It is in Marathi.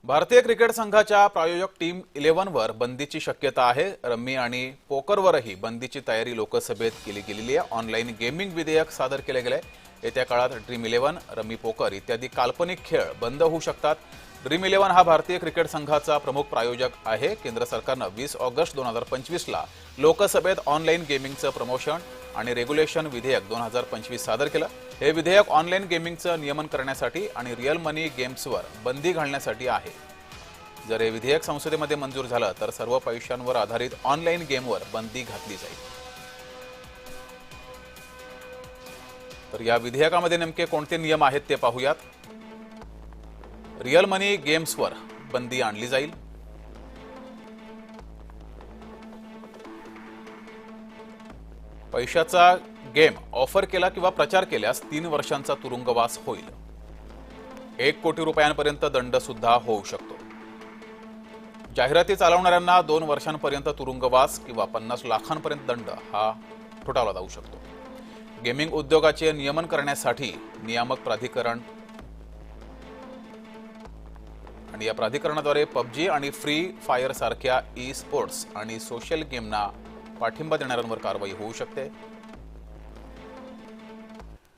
भारतीय क्रिकेट संघाच्या प्रायोजक टीम 11 वर बंदीची शक्यता आहे। रम्मी आणि पोकरवरही बंदीची तयारी लोकसभेत केली गेलेली आहे। ऑनलाईन गेमिंग विधेयक सादर केले गेले। येत्या काळात ड्रीम 11, रम्मी पोकर इत्यादी काल्पनिक खेळ बंद होऊ शकतात। ड्रीम 11 हा भारतीय क्रिकेट संघाचा प्रमुख प्रायोजक आहे। केंद्र सरकारने 20 ऑगस्ट 2025 ला लोकसभेत ऑनलाईन गेमिंगचं प्रमोशन आणि रेग्युलेशन विधेयक 2025 सादर केलं। हे विधेयक ऑनलाईन गेमिंगचं नियमन करण्यासाठी आणि रिअल मनी गेम्सवर बंदी घालण्यासाठी आहे। जर हे विधेयक संसदेमध्ये मंजूर झालं तर सर्व पैशांवर आधारित ऑनलाईन गेमवर बंदी घातली जाईल। तर या विधेयकामध्ये नेमके कोणते नियम आहेत ते पाहूयात। रिअल मनी गेम्सवर बंदी आणली जाईल। पैशाचा गेम ऑफर केला किंवा प्रचार केल्यास 3 वर्षांचा तुरुंगवास होईल। 1 कोटी रुपयांपर्यंत दंड सुद्धा होऊ शकतो। जाहिराती चालवणाऱ्यांना 2 वर्षांपर्यंत तुरुंगवास किंवा 50 लाखांपर्यंत दंड हा ठोठावला जाऊ शकतो। गेमिंग उद्योगाचे नियमन करण्यासाठी नियामक प्राधिकरण आणि या प्राधिकरणाद्वारे पबजी आणि फ्री फायर सारख्या ई स्पोर्ट्स आणि सोशल गेमना पाठिंबा देणाऱ्यांवर कारवाई होऊ शकते।